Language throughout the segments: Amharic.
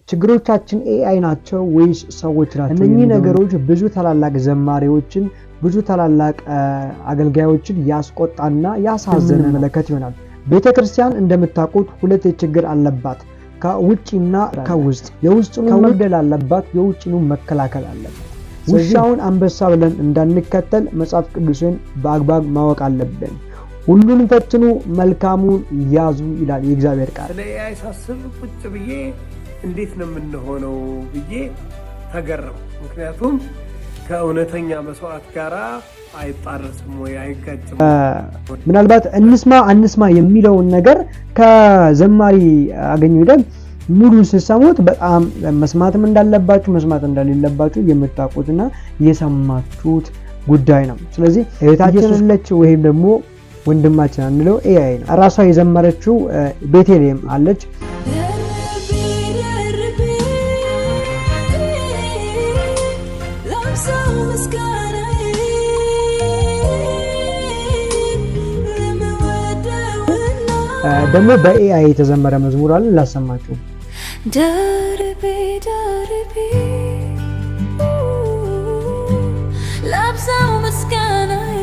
ችግሮቻችን ኤአይ ናቸው ወይስ ሰዎች ናቸው? እነኚህ ነገሮች ብዙ ታላላቅ ዘማሪዎችን ብዙ ታላላቅ አገልጋዮችን ያስቆጣና ያሳዘነ መለከት ይሆናል። ቤተክርስቲያን እንደምታውቁት ሁለት ችግር አለባት፣ ከውጪና ከውስጥ። የውስጡን መግደል አለባት፣ የውጪውን መከላከል አለባት። ውሻውን አንበሳ ብለን እንዳንከተል መጽሐፍ ቅዱስን በአግባብ ማወቅ አለብን። ሁሉን ፈትኑ መልካሙን ያዙ ይላል የእግዚአብሔር ቃል። ለኤአይ ሳስብ ቁጭ ብዬ እንዴት ነው የምንሆነው ብዬ ተገረም። ምክንያቱም ከእውነተኛ መስዋዕት ጋር አይጣረስም ወይ አይጋጭም። ምናልባት አንስማ የሚለውን ነገር ከዘማሪ አገኘሁ ይደግ ሙሉ ሲሰሙት በጣም መስማትም እንዳለባችሁ መስማት እንደሌለባችሁ የምታውቁትና የሰማችሁት ጉዳይ ነው። ስለዚህ እህታችን ለች ወይም ደግሞ ወንድማችን አንለው ኤአይ ነው። ራሷ የዘመረችው ቤተልሔም አለች። ደግሞ በኤአይ የተዘመረ መዝሙር አለ ላሰማችሁ። ደርቤ ደርቤ ለብሰው ምስጋናዬ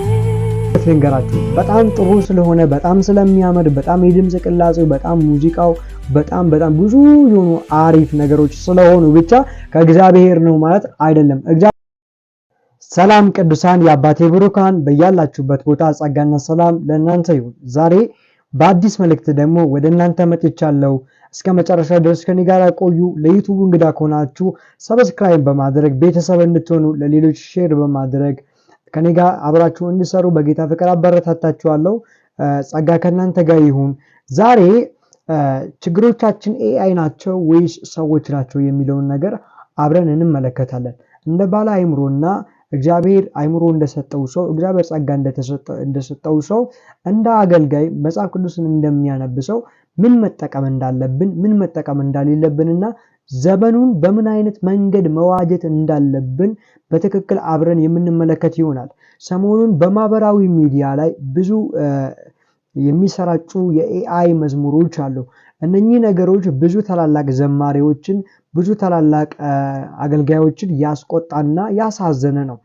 ልንገራችሁ በጣም ጥሩ ስለሆነ በጣም ስለሚያምር በጣም የድምጽ ቅላጼው በጣም ሙዚቃው በጣም ብዙ የሆኑ አሪፍ ነገሮች ስለሆኑ ብቻ ከእግዚአብሔር ነው ማለት አይደለም። ሰላም ቅዱሳን የአባቴ ብሩካን በያላችሁበት ቦታ ጸጋና ሰላም ለእናንተ ይሁን። ዛሬ በአዲስ መልእክት ደግሞ ወደ እናንተ መጥቻለሁ። እስከ መጨረሻ ድረስ ከኔ ጋር ቆዩ። ለዩቲዩብ እንግዳ ከሆናችሁ ሰብስክራይብ በማድረግ ቤተሰብ እንድትሆኑ ለሌሎች ሼር በማድረግ ከኔ ጋር አብራችሁ እንድሰሩ በጌታ ፍቅር አበረታታችኋለሁ። ጸጋ ከእናንተ ጋር ይሁን። ዛሬ ችግሮቻችን ኤአይ ናቸው ወይስ ሰዎች ናቸው የሚለውን ነገር አብረን እንመለከታለን። እንደ ባለ አይምሮና እግዚአብሔር አይምሮ እንደሰጠው ሰው እግዚአብሔር ጸጋ እንደሰጠው ሰው እንደ አገልጋይ መጽሐፍ ቅዱስን እንደሚያነብሰው ምን መጠቀም እንዳለብን ምን መጠቀም እንዳሌለብንና ዘመኑን በምን አይነት መንገድ መዋጀት እንዳለብን በትክክል አብረን የምንመለከት ይሆናል። ሰሞኑን በማህበራዊ ሚዲያ ላይ ብዙ የሚሰራጩ የኤአይ መዝሙሮች አሉ። እነኚህ ነገሮች ብዙ ታላላቅ ዘማሪዎችን ብዙ ታላላቅ አገልጋዮችን ያስቆጣና ያሳዘነ ነው።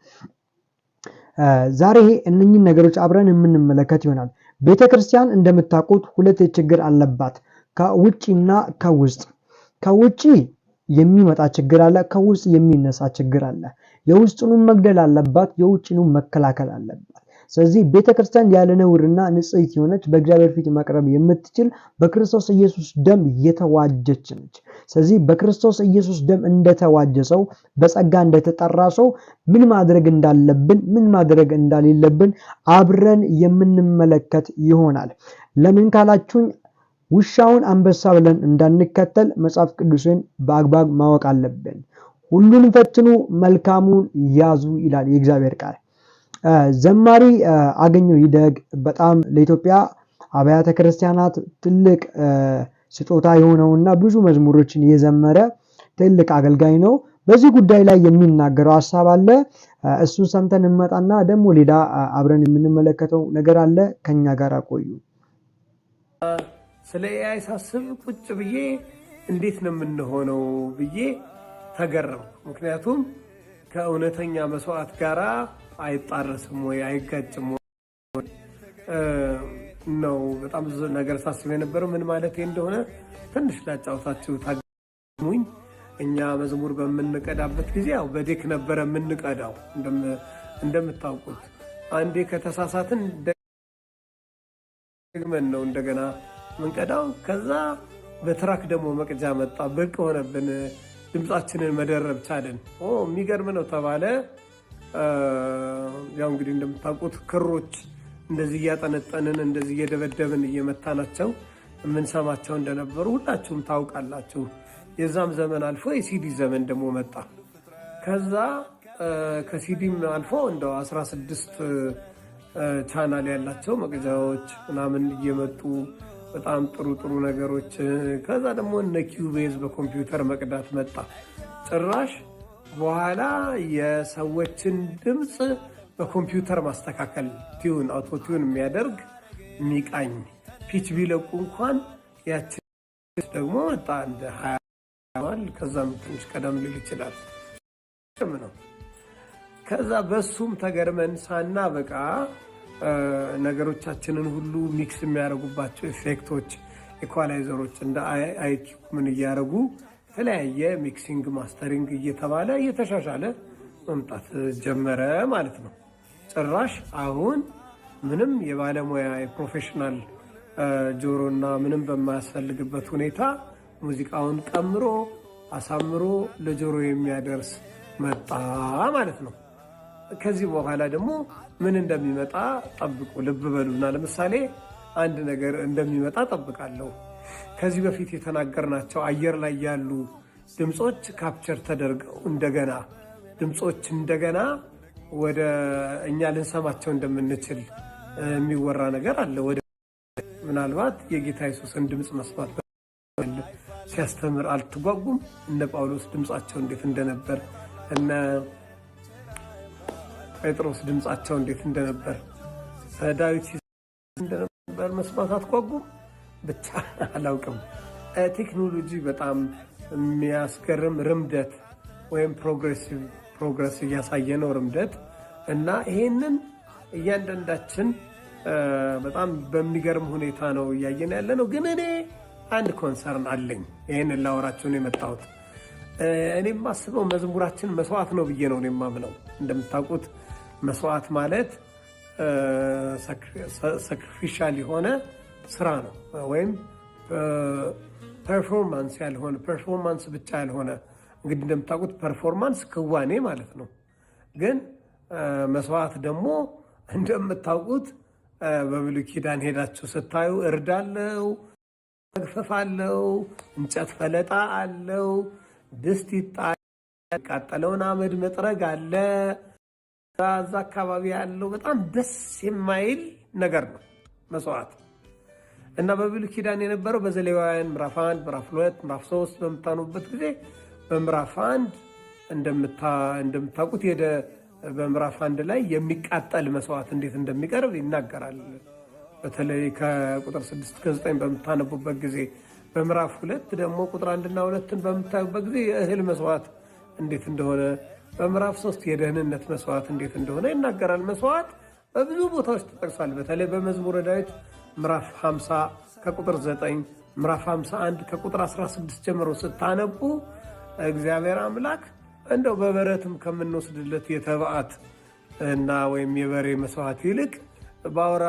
ዛሬ እነኚህ ነገሮች አብረን የምንመለከት ይሆናል። ቤተክርስቲያን እንደምታውቁት ሁለት ችግር አለባት፣ ከውጪና ከውስጥ። ከውጪ የሚመጣ ችግር አለ፣ ከውስጥ የሚነሳ ችግር አለ። የውስጡን መግደል አለባት፣ የውጪውን መከላከል አለባት። ስለዚህ ቤተክርስቲያን ያለ ነውርና ንጽሕት የሆነች በእግዚአብሔር ፊት መቅረብ የምትችል በክርስቶስ ኢየሱስ ደም የተዋጀች ነች። ስለዚህ በክርስቶስ ኢየሱስ ደም እንደተዋጀ ሰው በጸጋ እንደተጠራ ሰው ምን ማድረግ እንዳለብን ምን ማድረግ እንዳሌለብን አብረን የምንመለከት ይሆናል። ለምን ካላችሁኝ ውሻውን አንበሳ ብለን እንዳንከተል መጽሐፍ ቅዱስን በአግባብ ማወቅ አለብን። ሁሉን ፈትኑ መልካሙን ያዙ ይላል የእግዚአብሔር ቃል። ዘማሪ አገኘሁ ይደግ በጣም ለኢትዮጵያ አብያተ ክርስቲያናት ትልቅ ስጦታ የሆነውና ብዙ መዝሙሮችን የዘመረ ትልቅ አገልጋይ ነው። በዚህ ጉዳይ ላይ የሚናገረው ሐሳብ አለ። እሱን ሰምተን እንመጣና ደግሞ ሌላ አብረን የምንመለከተው ነገር አለ። ከኛ ጋር ቆዩ። ስለ ኤአይ ሳስብ ቁጭ ብዬ እንዴት ነው የምንሆነው ብዬ ተገረም። ምክንያቱም ከእውነተኛ መስዋዕት ጋር አይጣረስም ወይ አይጋጭም ነው። በጣም ብዙ ነገር ሳስብ የነበረው ምን ማለት እንደሆነ ትንሽ ላጫውታችሁ ታገሙኝ። እኛ መዝሙር በምንቀዳበት ጊዜ ያው በዴክ ነበረ የምንቀዳው እንደምታውቁት። አንዴ ከተሳሳትን ደግመን ነው እንደገና ምንቀዳው። ከዛ በትራክ ደግሞ መቅጃ መጣ፣ ብቅ ሆነብን። ድምጻችንን መደረብ ቻለን። የሚገርም ነው ተባለ። ያው እንግዲህ እንደምታውቁት ክሮች እንደዚህ እያጠነጠንን እንደዚህ እየደበደብን እየመታናቸው የምንሰማቸው እንደነበሩ ሁላችሁም ታውቃላችሁ። የዛም ዘመን አልፎ የሲዲ ዘመን ደግሞ መጣ። ከዛ ከሲዲም አልፎ እንደው 16 ቻናል ያላቸው መቅጃዎች ምናምን እየመጡ በጣም ጥሩ ነገሮች። ከዛ ደግሞ እነ ኪዩቤዝ በኮምፒውተር መቅዳት መጣ። ጭራሽ በኋላ የሰዎችን ድምጽ በኮምፒውተር ማስተካከል ቲዩን አውቶ ቲዩን የሚያደርግ የሚቃኝ ፒች ቢለቁ እንኳን ያቺ ደግሞ መጣ። እንደ 20 ከዛም ትንሽ ቀደም ሊል ይችላል ነው። ከዛ በሱም ተገርመን ሳናበቃ ነገሮቻችንን ሁሉ ሚክስ የሚያደርጉባቸው ኢፌክቶች፣ ኢኳላይዘሮች እንደ አይኪው ምን እያደረጉ የተለያየ ሚክሲንግ ማስተሪንግ እየተባለ እየተሻሻለ መምጣት ጀመረ ማለት ነው። ጭራሽ አሁን ምንም የባለሙያ የፕሮፌሽናል ጆሮና ምንም በማያስፈልግበት ሁኔታ ሙዚቃውን ቀምሮ አሳምሮ ለጆሮ የሚያደርስ መጣ ማለት ነው። ከዚህ በኋላ ደግሞ ምን እንደሚመጣ ጠብቁ፣ ልብ በሉና። ለምሳሌ አንድ ነገር እንደሚመጣ ጠብቃለሁ። ከዚህ በፊት የተናገርናቸው አየር ላይ ያሉ ድምጾች ካፕቸር ተደርገው እንደገና ወደ እኛ ልንሰማቸው እንደምንችል የሚወራ ነገር አለ። ወደ ምናልባት የጌታ ኢየሱስን ድምጽ መስማት ሲያስተምር አልተጓጉም? እነ ጳውሎስ ድምጻቸው እንዴት እንደነበር፣ እነ ጴጥሮስ ድምጻቸው እንዴት እንደነበር፣ ዳዊት እንደነበር መስማት አትጓጉም? ብቻ አላውቅም። ቴክኖሎጂ በጣም የሚያስገርም ርምደት ወይም ፕሮግረስ እያሳየ ነው፣ ርምደት እና ይሄንን እያንዳንዳችን በጣም በሚገርም ሁኔታ ነው እያየን ያለ ነው። ግን እኔ አንድ ኮንሰርን አለኝ። ይሄንን ላወራችሁ ነው የመጣሁት። እኔ የማስበው መዝሙራችን መስዋዕት ነው ብዬ ነው የማምነው። እንደምታውቁት መስዋዕት ማለት ሳክሪፊሻል የሆነ ስራ ነው፣ ወይም ፐርፎርማንስ ብቻ ያልሆነ። እንግዲህ እንደምታውቁት ፐርፎርማንስ ክዋኔ ማለት ነው። ግን መስዋዕት ደግሞ እንደምታውቁት በብሉይ ኪዳን ሄዳችሁ ስታዩ እርድ አለው፣ መግፈፍ አለው፣ እንጨት ፈለጣ አለው፣ ድስት ይጣል፣ ያቃጠለውን አመድ መጥረግ አለ። እዛ አካባቢ ያለው በጣም ደስ የማይል ነገር ነው መስዋዕት። እና በብሉይ ኪዳን የነበረው በዘሌዋውያን ምዕራፍ 1 ምዕራፍ 2 ምዕራፍ 3 በምታኑበት ጊዜ በምዕራፍ 1 እንደምታውቁት በምዕራፍ 1 ላይ የሚቃጠል መስዋዕት እንዴት እንደሚቀርብ ይናገራል። በተለይ ከቁጥር 6 እስከ 9 በምታነቡበት ጊዜ፣ በምዕራፍ 2 ደግሞ ቁጥር 1 እና 2ን በምታዩበት ጊዜ የእህል መስዋዕት እንዴት እንደሆነ፣ በምዕራፍ 3 የደህንነት መስዋዕት እንዴት እንደሆነ ይናገራል። መስዋዕት በብዙ ቦታዎች ተጠቅሷል። በተለይ በመዝሙረ ዳዊት ምዕራፍ 50 ከቁጥር 9፣ ምዕራፍ 51 ከቁጥር 16 ጀምሮ ስታነቡ እግዚአብሔር አምላክ እንደው በበረትም ከምንወስድለት የተባዕት እና ወይም የበሬ መስዋዕት ይልቅ በአውራ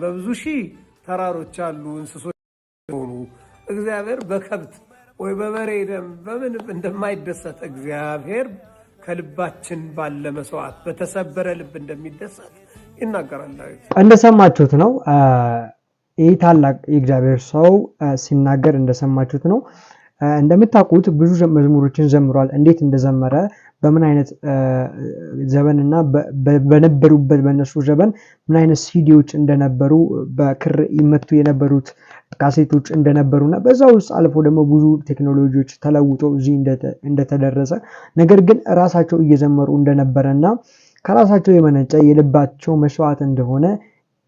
በብዙ ሺህ ተራሮች ያሉ እንስሶች ሆኑ እግዚአብሔር በከብት ወይ በበሬ ደም በምን እንደማይደሰት እግዚአብሔር ከልባችን ባለ መስዋዕት በተሰበረ ልብ እንደሚደሰት ይናገራል። እንደሰማችሁት ነው። ይህ ታላቅ የእግዚአብሔር ሰው ሲናገር እንደሰማችሁት ነው። እንደምታውቁት ብዙ መዝሙሮችን ዘምሯል። እንዴት እንደዘመረ በምን አይነት ዘመንና በነበሩበት በነሱ ዘመን ምን አይነት ሲዲዎች እንደነበሩ፣ በክር ይመቱ የነበሩት ካሴቶች እንደነበሩና በዛ ውስጥ አልፎ ደግሞ ብዙ ቴክኖሎጂዎች ተለውጦ እዚህ እንደተደረሰ፣ ነገር ግን ራሳቸው እየዘመሩ እንደነበረና ከራሳቸው የመነጨ የልባቸው መስዋዕት እንደሆነ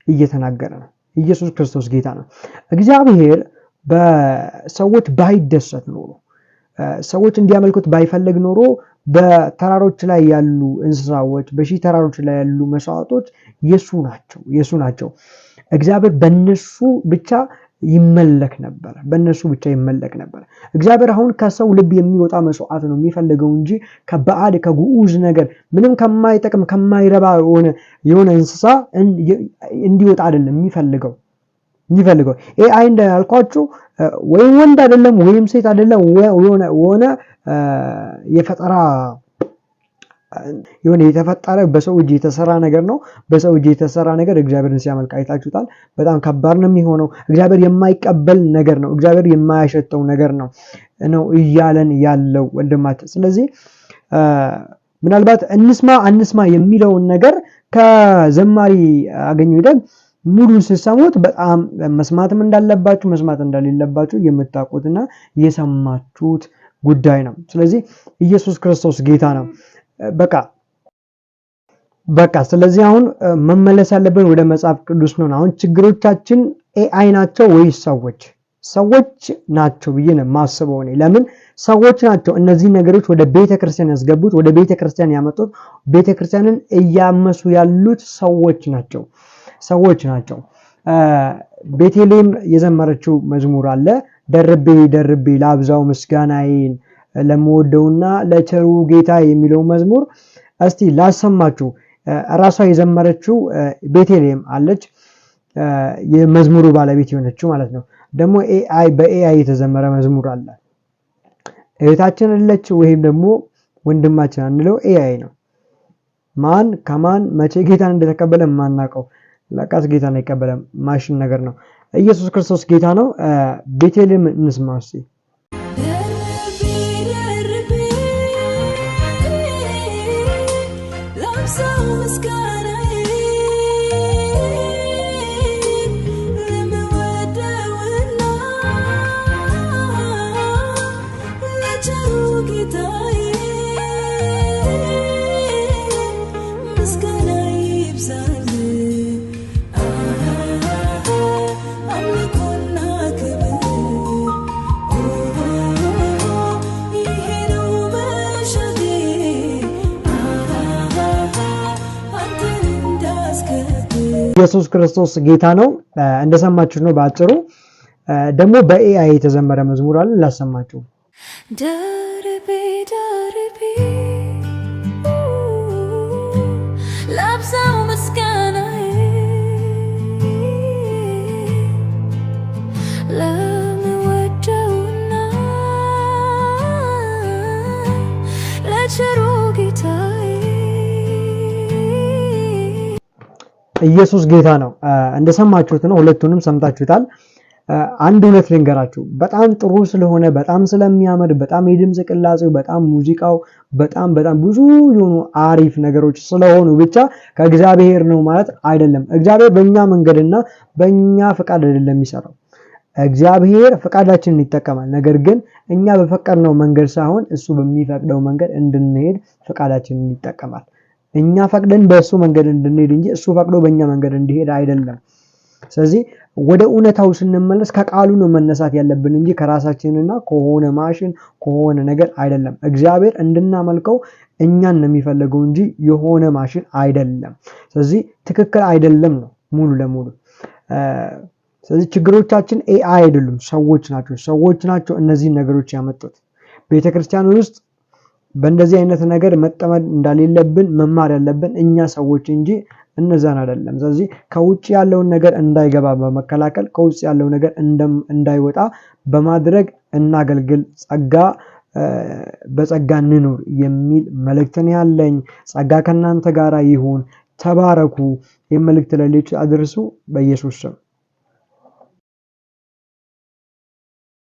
እየተናገረ ነው። ኢየሱስ ክርስቶስ ጌታ ነው። እግዚአብሔር በሰዎች ባይደሰት ኖሮ፣ ሰዎች እንዲያመልኩት ባይፈልግ ኖሮ በተራሮች ላይ ያሉ እንስሳዎች፣ በሺህ ተራሮች ላይ ያሉ መስዋዕቶች የሱ ናቸው። እግዚአብሔር በእነሱ ብቻ ይመለክ ነበር። እግዚአብሔር አሁን ከሰው ልብ የሚወጣ መስዋዕት ነው የሚፈልገው እንጂ ከባዕድ ከጉዑዝ ነገር ምንም ከማይጠቅም ከማይረባ የሆነ እንስሳ እንዲወጣ አይደለም የሚፈልገው። ኤአይ እንዳልኳችሁ ወይም ወንድ አይደለም ወይም ሴት አይደለም፣ የሆነ የተፈጠረ በሰው እጅ የተሰራ ነገር ነው። በሰው እጅ የተሰራ ነገር እግዚአብሔርን ሲያመልክ አይታችሁታል። በጣም ከባድ ነው የሚሆነው። እግዚአብሔር የማይቀበል ነገር ነው፣ እግዚአብሔር የማያሸተው ነገር ነው እያለን ያለው ወንድማችን። ስለዚህ ምናልባት እንስማ የሚለውን ነገር ከዘማሪ አገኘሁ ሄደን ሙሉን ስትሰሙት በጣም መስማትም እንዳለባችሁ መስማት እንደሌለባችሁ የምታውቁትና የሰማችሁት ጉዳይ ነው። ስለዚህ ኢየሱስ ክርስቶስ ጌታ ነው። በቃ ስለዚህ አሁን መመለስ ያለብን ወደ መጽሐፍ ቅዱስ ነው። አሁን ችግሮቻችን ኤአይ ናቸው ወይስ ሰዎች? ሰዎች ናቸው ብዬ ነው የማስበው እኔ። ለምን ሰዎች ናቸው እነዚህ ነገሮች ወደ ቤተክርስቲያን ያስገቡት፣ ወደ ቤተክርስቲያን ያመጡት፣ ቤተክርስቲያንን እያመሱ ያሉት ሰዎች ናቸው። ቤተልሔም የዘመረችው መዝሙር አለ፣ ደርቤ ደርቤ ላብዛው ምስጋናዬን ለምወደውና ለቸሩ ጌታ የሚለው መዝሙር እስቲ ላሰማችሁ። ራሷ የዘመረችው ቤተልሔም አለች፣ የመዝሙሩ ባለቤት የሆነችው ማለት ነው። ደግሞ በኤአይ የተዘመረ መዝሙር አለ። እህታችን አለች ወይም ደግሞ ወንድማችን አንለው ኤአይ ነው። ማን ከማን መቼ ጌታን እንደተቀበለ ማናቀው፣ ለቃስ ጌታን አይቀበለም፣ ማሽን ነገር ነው። ኢየሱስ ክርስቶስ ጌታ ነው። ቤተልሔም እንስማ እስቲ። ኢየሱስ ክርስቶስ ጌታ ነው። እንደሰማችሁ ነው ባጭሩ። ደግሞ በኤአይ የተዘመረ መዝሙር አለ፣ ላሰማችሁ። ደርቤ ደርቤ ላብዛው ምስጋናዬ ለምወደውና ለቸሩ ጌታዬ። ኢየሱስ ጌታ ነው። እንደሰማችሁት ነው። ሁለቱንም ሰምታችሁታል። አንድ እውነት ልንገራችሁ፣ በጣም ጥሩ ስለሆነ በጣም ስለሚያምር በጣም የድምጽ ቅላጼው በጣም ሙዚቃው በጣም ብዙ የሆኑ አሪፍ ነገሮች ስለሆኑ ብቻ ከእግዚአብሔር ነው ማለት አይደለም። እግዚአብሔር በእኛ መንገድና በእኛ ፍቃድ አይደለም የሚሰራው። እግዚአብሔር ፍቃዳችንን ይጠቀማል። ነገር ግን እኛ በፈቀድነው መንገድ ሳይሆን እሱ በሚፈቅደው መንገድ እንድንሄድ ፍቃዳችንን ይጠቀማል። እኛ ፈቅደን በእሱ መንገድ እንድንሄድ እንጂ እሱ ፈቅዶ በእኛ መንገድ እንዲሄድ አይደለም። ስለዚህ ወደ እውነታው ስንመለስ ከቃሉ ነው መነሳት ያለብን እንጂ ከራሳችንና ከሆነ ማሽን ከሆነ ነገር አይደለም። እግዚአብሔር እንድናመልከው እኛን ነው የሚፈልገው እንጂ የሆነ ማሽን አይደለም። ስለዚህ ትክክል አይደለም ነው ሙሉ ለሙሉ። ስለዚህ ችግሮቻችን ኤአይ አይደሉም፣ ሰዎች ናቸው እነዚህን ነገሮች ያመጡት። ቤተክርስቲያን ውስጥ በእንደዚህ አይነት ነገር መጠመድ እንዳሌለብን መማር ያለብን እኛ ሰዎች እንጂ እነዛን አይደለም። ስለዚህ ከውጭ ያለውን ነገር እንዳይገባ በመከላከል ከውጭ ያለው ነገር እንዳይወጣ በማድረግ እናገልግል፣ በጸጋ እንኑር የሚል መልእክትን ያለኝ። ጸጋ ከእናንተ ጋር ይሁን። ተባረኩ። የመልእክት ለሌሎች አድርሱ። በኢየሱስ ስም